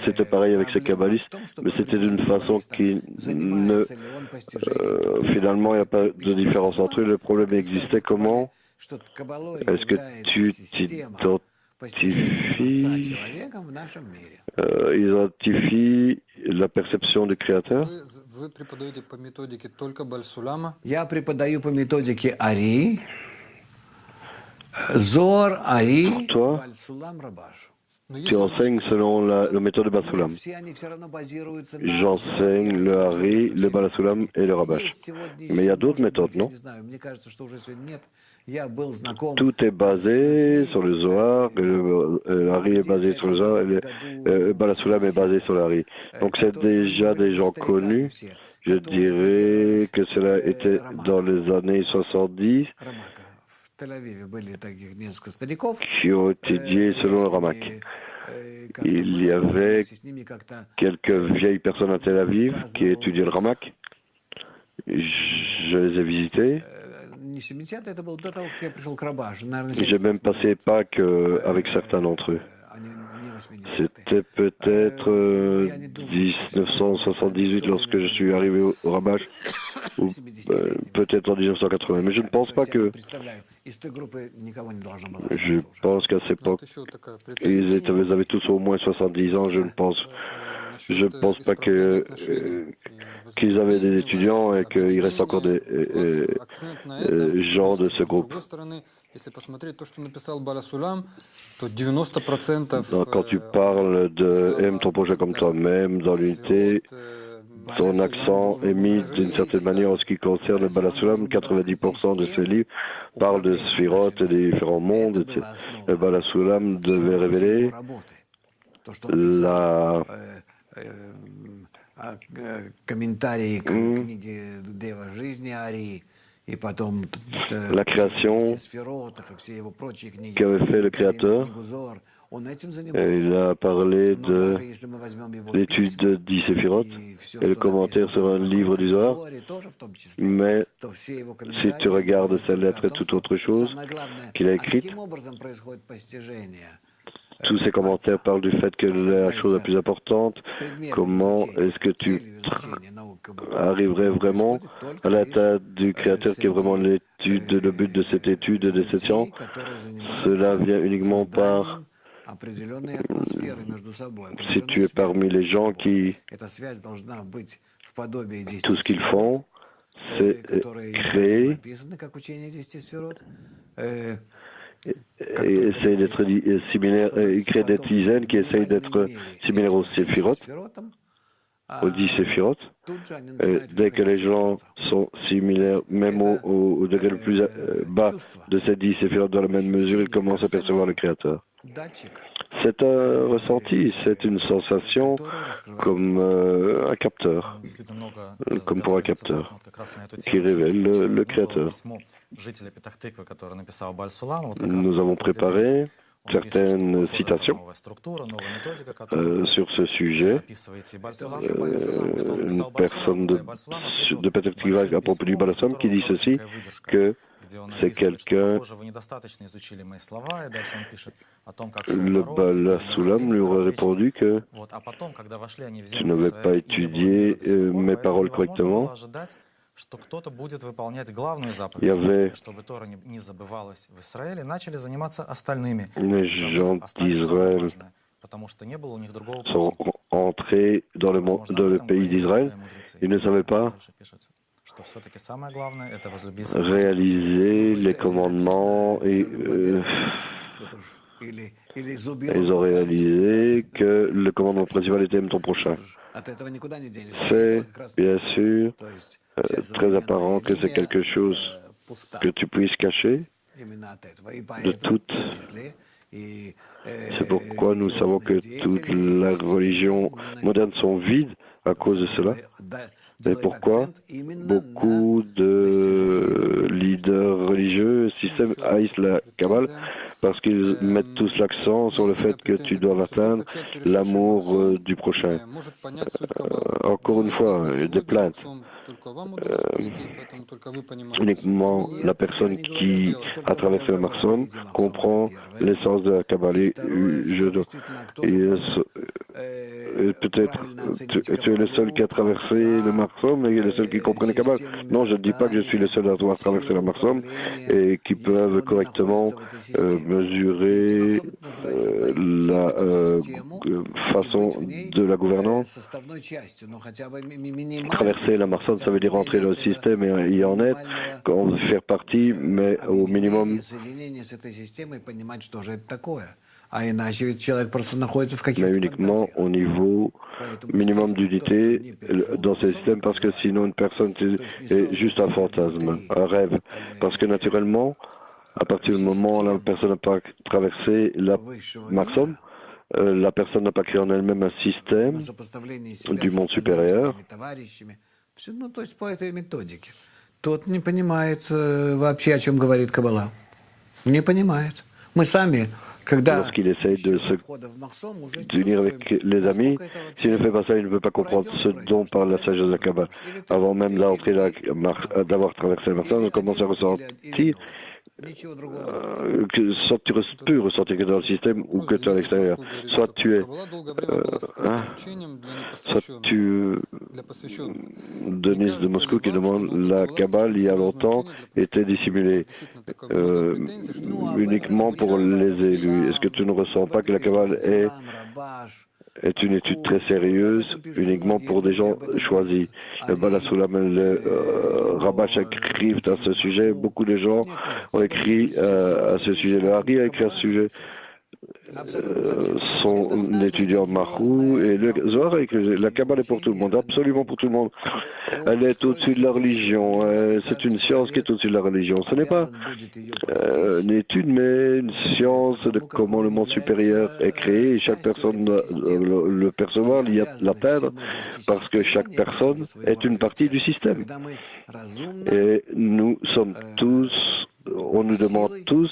c'était pareil avec ces kabbalistes, mais c'était d'une façon qui ne... finalement, il n'y a pas de différence entre eux. Le problème existait comment est-ce que tu identifie la perception du Créateur. Вы преподаете по методике только Бальсулама? Я преподаю по методике Ари, Зор, Ари, Бальсулам, Рабаш. Tu enseignes selon la méthode de Basulam. J'enseigne le Hari, le Balasulam et le Rabash. Mais il y a d'autres méthodes, non? Tout est basé sur le Zohar, le Hari est basé sur le Zohar, et le Balasulam est basé sur le Hari. Donc c'est déjà des gens connus. Je dirais que cela était dans les années 70, qui ont étudié selon le Ramak. Il y avait quelques vieilles personnes à Tel Aviv qui étudiaient le Ramak. Je les ai visités. J'ai même passé Pâques avec certains d'entre eux. C'était peut-être 1978 lorsque je suis arrivé au Rabash, ou peut-être en 1980. Mais je ne pense pas que... Je pense qu'à cette époque, ils avaient tous au moins 70 ans. Je ne pense pas qu'ils avaient des étudiants et qu'il reste encore des gens de ce groupe. Donc, quand tu parles de aime ton projet comme toi-même dans l'unité, ton accent est mis d'une certaine manière en ce qui concerne le Balasulam. 90% de ce livre parle de Sphirot et des différents mondes. Le Balasulam devait révéler la création qu'avait fait le Créateur. Il a parlé de l'étude de 10 Séphirot et le commentaire sur un livre du Zohar. Mais si tu regardes cette lettre et toute autre chose qu'il a écrite, tous ces commentaires parlent du fait que la chose la plus importante, comment est-ce que tu arriverais vraiment à l'état du Créateur qui est vraiment l'étude, le but de cette étude, de cette science. Cela vient uniquement par... Si tu es parmi les gens qui... Tout ce qu'ils font, c'est créer et essayer d'être similaire, créer des dizaines qui essayent d'être similaires aux Séphirot, aux 10 Séphirot. Dès que les gens sont similaires, même au degré le plus bas de ces 10 Séphirot dans la même mesure, ils commencent à percevoir le Créateur. C'est un ressenti, c'est une sensation comme un capteur, comme pour un capteur, qui révèle le Créateur. Nous avons préparé certaines citations sur ce sujet. Une personne de perspective à propos du Balasam qui dit ceci, que c'est quelqu'un, le Balasulam lui aurait répondu que tu n'avais pas étudié mes paroles correctement. Il y avait les gens d'Israël sont entrés dans le pays d'Israël. Ils ne savaient pas réaliser les commandements et ils ont réalisé que le commandement principal était aime ton prochain. C'est bien sûr très apparent que c'est quelque chose que tu puisses cacher de toutes. C'est pourquoi nous savons que toutes les religions modernes sont vides à cause de cela. Et pourquoi beaucoup de leaders religieux, systèmes haïssent la Kabbale? Parce qu'ils mettent tous l'accent sur le fait que tu dois atteindre l'amour du prochain. Encore une fois, des plaintes. Uniquement la personne qui a traversé le Marsom comprend l'essence de la Kabbale. Et peut-être tu es le seul qui a traversé le Marsom et le seul qui comprend la Kabbale. Non, je ne dis pas que je suis le seul à avoir traversé le Marsom et qui peuvent correctement mesurer la façon de la gouvernance. Traverser la Marsom, ça veut dire entrer dans le système et y en être, faire partie, mais au minimum. Mais uniquement au niveau minimum d'unité dans ce système, parce que sinon une personne est juste un fantasme, un rêve. Parce que naturellement, à partir du moment où la personne n'a pas traversé la Marsom, la personne n'a pas créé en elle-même un système du monde supérieur. Тот не понимает вообще, о чем говорит Каббала. Не понимает. Мы сами, когда lorsqu'il essaye d'unir avec les amis, s'il ne fait pas ça, il ne peut pas comprendre ce dont parle la sagesse de la Kabbale. Avant même d'avoir traversé la Marsom, on commence à ressentir que soit tu peux ressentir que dans le système ou que tu es à l'extérieur. Soit tu es soit tu Denise de Moscou qui demande la Kabbale il y a longtemps était dissimulée uniquement pour les élus. Est-ce que tu ne ressens pas que la Kabbale est une étude très sérieuse, uniquement pour des gens choisis? Le Balasulam, le Rabash écrivent à ce sujet. Beaucoup de gens ont écrit à ce sujet. Le Hari a écrit à ce sujet. Son étudiant Mahou et le Zohar a écrit. La Kabbale est pour tout le monde, absolument pour tout le monde. Elle est au-dessus de la religion. C'est une science qui est au-dessus de la religion. Ce n'est pas une étude, mais une science de comment le monde supérieur est créé. Et chaque personne doit le percevoir, l'atteindre, parce que chaque personne est une partie du système. Et nous sommes tous, on nous demande tous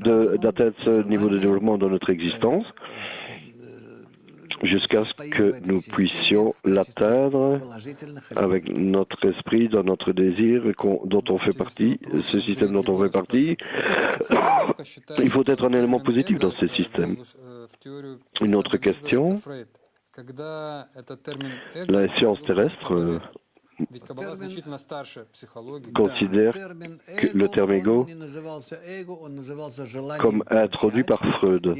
d'atteindre ce niveau de développement dans notre existence, jusqu'à ce que nous puissions l'atteindre avec notre esprit, dans notre désir dont on fait partie, ce système dont on fait partie. Il faut être un élément positif dans ce système. Une autre question. La science terrestre considère que le terme ego comme introduit par Freud.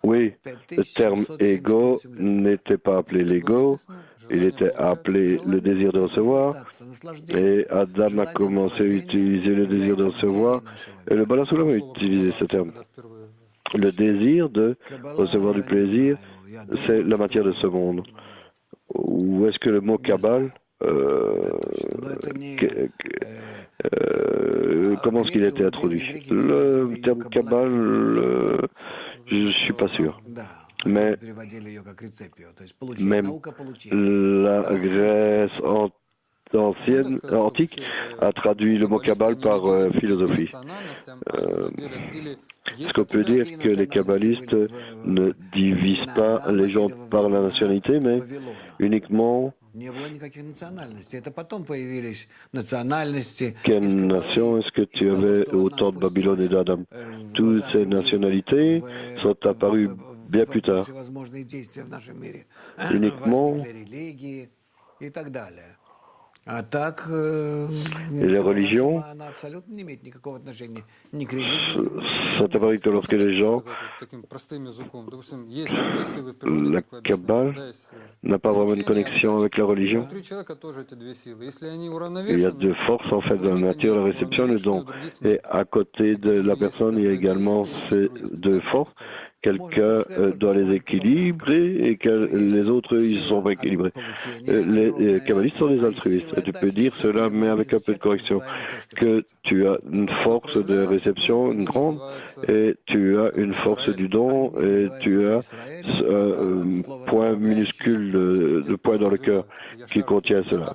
Oui, le terme ego n'était pas appelé l'ego, il était appelé le désir de recevoir, et Adam a commencé à utiliser le désir de recevoir, et le Balasulam a utilisé ce terme. Le désir de recevoir du plaisir, c'est la matière de ce monde. Où est-ce que le mot Kabbale, comment est-ce qu'il a été introduit? Le terme Kabbale, je ne suis pas sûr. Mais même la Grèce antique a traduit le mot Kabbale par philosophie. Est-ce qu'on peut dire que les kabbalistes ne divisent pas les gens par la nationalité, mais uniquement quelle nation est-ce que tu avais au temps de Babylone et d'Adam? Toutes ces nationalités sont apparues bien plus tard. Uniquement et les religions sont apparues que lorsque les gens, la Kabbale n'a pas vraiment une connexion avec la religion. Il y a deux forces en fait dans la nature, la réception et le don. Et à côté de la personne, il y a également ces deux forces. Quelqu'un doit les équilibrer et que les autres, ils sont pas équilibrés. Les kabbalistes sont des altruistes. Et tu peux dire cela, mais avec un peu de correction, que tu as une force de réception, une grande, et tu as une force du don, et tu as un point minuscule de point dans le cœur qui contient cela.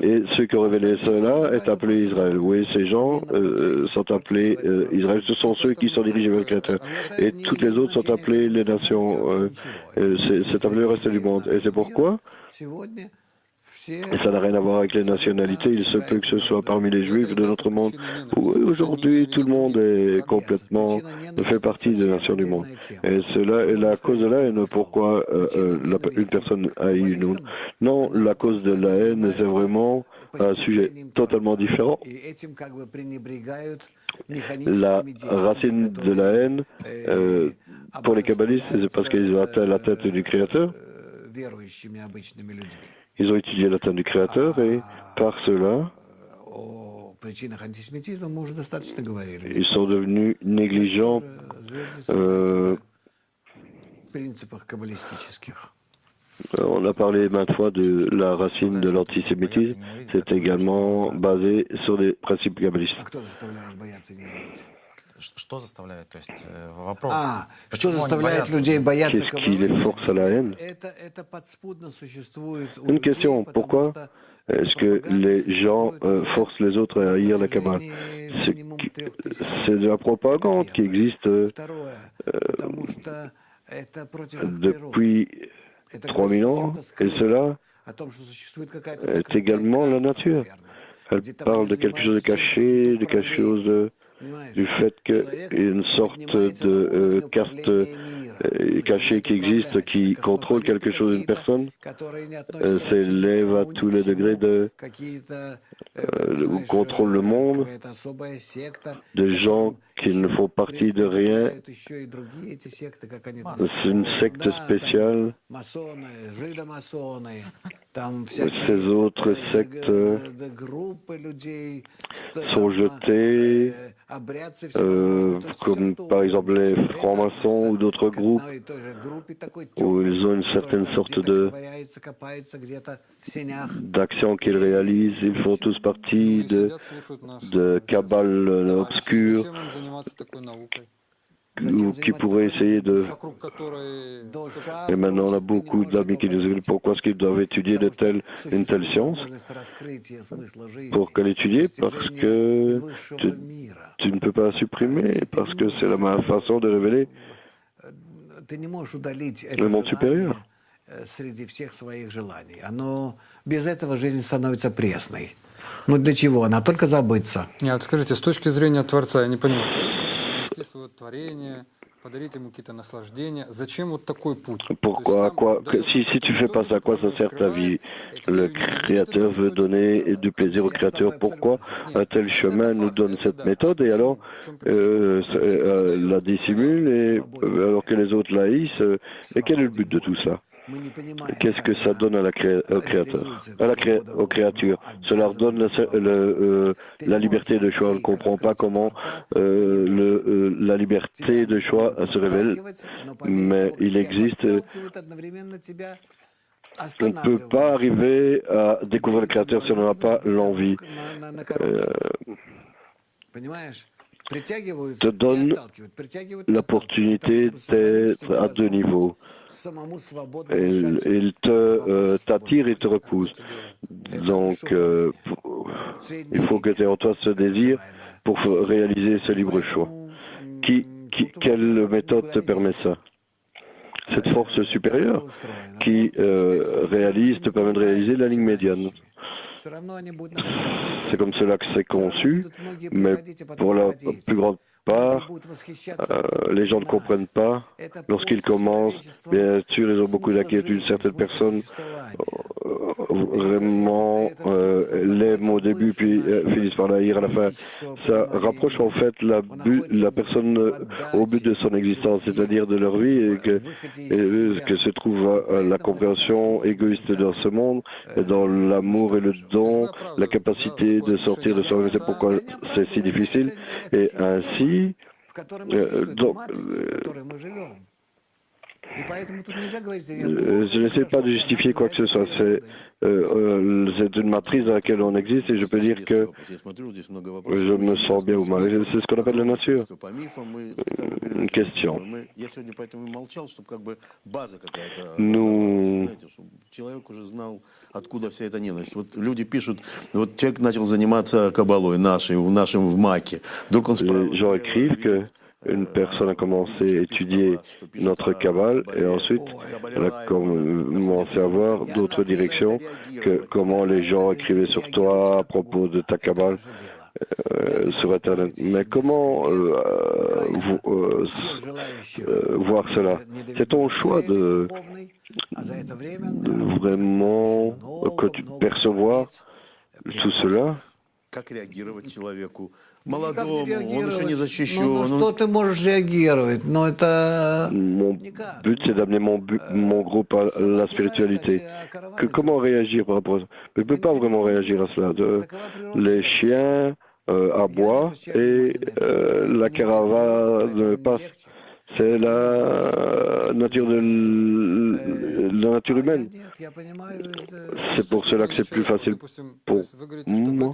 Et ceux qui ont révélé cela est appelé Israël. Oui, ces gens sont appelés Israël. Ce sont ceux qui sont dirigés vers le Créateur. Et toutes les autres sont appelées les nations. C'est appelé le reste du monde. Et c'est pourquoi, et ça n'a rien à voir avec les nationalités, il se peut que ce soit parmi les Juifs de notre monde, où aujourd'hui tout le monde est complètement, fait partie des nations du monde. Et cela est la cause de la haine. Pourquoi une personne a eu une autre? Non, la cause de la haine, c'est vraiment un sujet totalement différent. La racine de la haine, pour les kabbalistes, c'est parce qu'ils ont atteint la tête du Créateur. Ils ont étudié la tête du Créateur et par cela, ils sont devenus négligents on a parlé maintes fois de la racine de l'antisémitisme. C'est également basé sur des principes kabbalistes. Что заставляет, то есть что заставляет людей бояться Qu'est-ce qui les force à la haine? Une question, pourquoi est-ce que les gens forcent les autres à haïr la Kabbale? C'est de la propagande qui existe depuis 3000 ans, et cela est également la nature. Elle parle de quelque chose de caché, de quelque chose du fait qu'il y a une sorte de caste cachée qui existe, qui contrôle quelque chose d'une personne, s'élève à tous les degrés où contrôle le monde, de gens qui ne font partie de rien. C'est une secte spéciale. Ces autres sectes sont jetées, comme par exemple les francs-maçons ou d'autres groupes, où ils ont une certaine sorte d'action qu'ils réalisent. Ils font tous partie de cabales obscures qui pourraient essayer de... Et maintenant, on a beaucoup d'amis qui nous disent pourquoi est-ce qu'ils doivent étudier une telle science. Pour qu'elle étudie, parce que tu ne peux pas supprimer, parce que c'est la meilleure façon de révéler le monde supérieur. Среди всех своих желаний. Без этого жизнь становится пресной. Для чего? Она только забыться. Вот скажите, с точки зрения Творца, я не понимаю, привести свое творение, подарить ему какие-то наслаждения, зачем вот такой путь? Pourquoi, si tu fais pas ça, à quoi ça sert ta vie? Le Créateur veut donner du plaisir au Créateur. Pourquoi un tel chemin nous donne cette méthode et alors la dissimule alors que les autres la haïssent? Et quel est le but de tout ça? Qu'est-ce que ça donne au Créateur, aux créatures? Cela leur donne la liberté de choix. On ne comprend pas comment la liberté de choix se révèle, mais il existe. On ne peut pas arriver à découvrir le Créateur si on n'en a pas l'envie. Te donne l'opportunité d'être à deux niveaux. Il te t'attire et te repousse. Donc, il faut que tu aies en toi ce désir pour réaliser ce libre choix. Quelle méthode te permet ça? Cette force supérieure qui te permet de réaliser la ligne médiane. C'est comme cela que c'est conçu, mais pour la plus grande part, les gens ne comprennent pas. Lorsqu'ils commencent, bien sûr, ils ont beaucoup d'inquiétudes. Certaines personnes vraiment l'aiment au début, puis finissent par la haïr à la fin. Ça rapproche en fait la personne au but de son existence, c'est-à-dire de leur vie, et que se trouve la compréhension égoïste dans ce monde, dans l'amour et le don, la capacité de sortir de soi-même. C'est pourquoi c'est si difficile. Et ainsi, je n'essaie pas de justifier quoi que ce soit. C'est une matrice dans laquelle on existe, et je peux dire que je me sens bien ou mal. C'est ce qu'on appelle la nature. Une question. Nous... Откуда вся эта ненависть? Вот люди пишут, вот человек начал заниматься каббалой нашим в Маке. Вдруг он Les gens écrivent que une personne a commencé à étudier notre Kabbale et ensuite elle a commencé à voir d'autres directions, que comment les gens écrivaient sur toi à propos de ta Kabbale sur Internet. Mais comment voir cela? C'est ton choix de vraiment percevoir tout cela. Как реагировать человеку молодому, он еще не защищен. Ну, что ты можешь реагировать? Ну, это... Mon but, c'est d'amener mon groupe à la spiritualité. Comment réagir par rapport à ça? Je ne peux pas vraiment réagir à cela. Les chiens aboient et la caravane passe. C'est la nature humaine. C'est pour cela que c'est plus facile pour moi.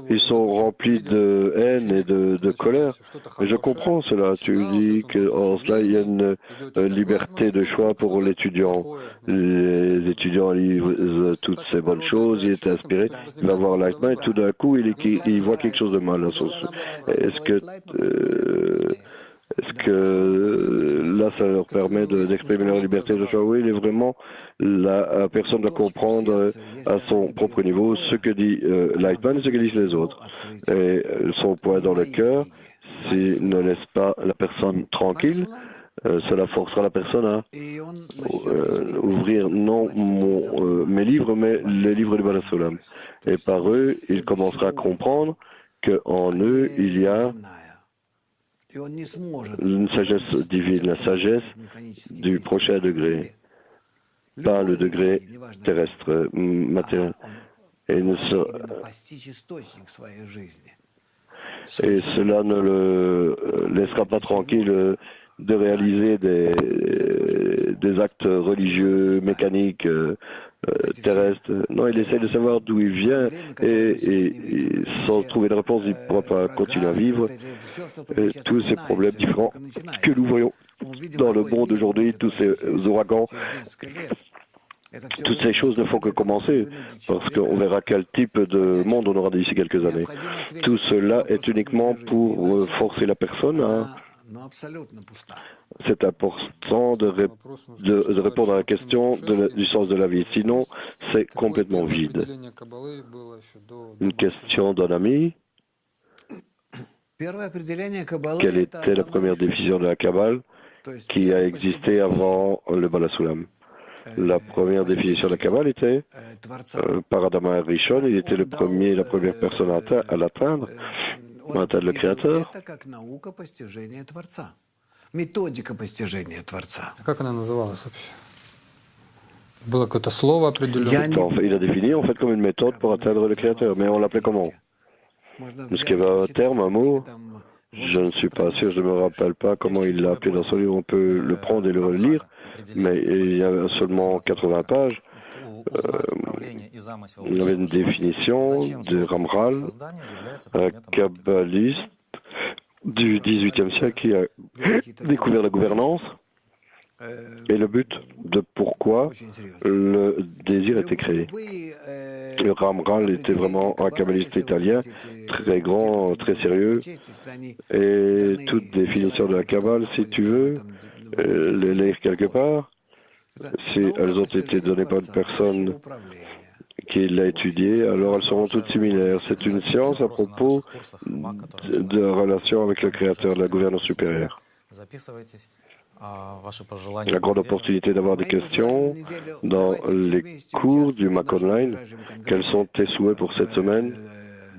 Ils sont remplis de haine et de colère. Mais je comprends cela. Tu dis qu'en cela, il y a une liberté de choix pour l'étudiant. Les étudiants lisent toutes ces bonnes choses, il est inspiré, il va voir Lightman et tout d'un coup, il voit quelque chose de mal. Est-ce que là, ça leur permet d'exprimer leur liberté de choix? Oui, il est vraiment, la personne doit comprendre à son propre niveau ce que dit Lightman et ce que disent les autres. Et son poids dans le cœur, s'il ne laisse pas la personne tranquille, cela forcera la personne à ouvrir non mes livres, mais les livres du Bala Sulam. Et par eux, il commencera à comprendre qu'en eux, il y a une sagesse divine, la sagesse du prochain degré, pas le degré terrestre, matériel. Et cela ne le laissera pas tranquille de réaliser des actes religieux, mécaniques, terrestres. Non, il essaie de savoir d'où il vient et sans trouver de réponse, il ne pourra pas continuer à vivre. Et tous ces problèmes différents que nous voyons dans le monde aujourd'hui, tous ces ouragans, toutes ces choses ne font que commencer, parce qu'on verra quel type de monde on aura d'ici quelques années. Tout cela est uniquement pour forcer la personne à... C'est important de répondre à la question du sens de la vie. Sinon, c'est complètement vide. Une question d'un ami. Quelle était la première définition de la Kabbale qui a existé avant le Bala Sulam? La première définition de la Kabbale était par Adama Rishon, il était la première personne à l'atteindre. On atteint le Créateur. Как она называлась вообще? Было какое-то слово определенное? Il a défini en fait comme une méthode pour atteindre le Créateur, mais on l'appelait comment? Est-ce qu'il y avait un terme, un mot? Je ne suis pas sûr, je ne me rappelle pas comment il l'a appelé dans son livre. On peut le prendre et le relire, mais il y a seulement 80 pages. Il y avait une définition de Ramral, un kabbaliste du XVIIIe siècle qui a découvert la gouvernance et le but de pourquoi le désir a été créé. Le Ramral était vraiment un kabbaliste italien, très grand, très sérieux, et toute définition de la Kabbale, si tu veux, les lire quelque part, si elles ont été données par une personne qui l'a étudiée, alors elles seront toutes similaires. C'est une science à propos de la relation avec le Créateur, de la gouvernance supérieure. La grande opportunité d'avoir des questions dans les cours du Mac Online. Quels sont tes souhaits pour cette semaine?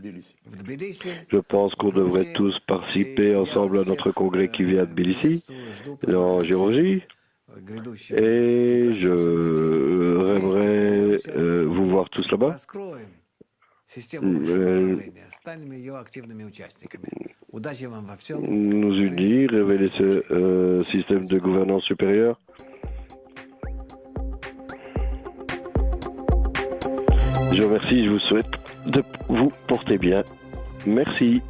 Je pense qu'on devrait tous participer ensemble à notre congrès qui vient de Tbilissi, en Géorgie. Et je rêverais vous voir tous là-bas. Nous unir, révéler ce système de gouvernance supérieure. Je vous remercie, je vous souhaite de vous porter bien. Merci.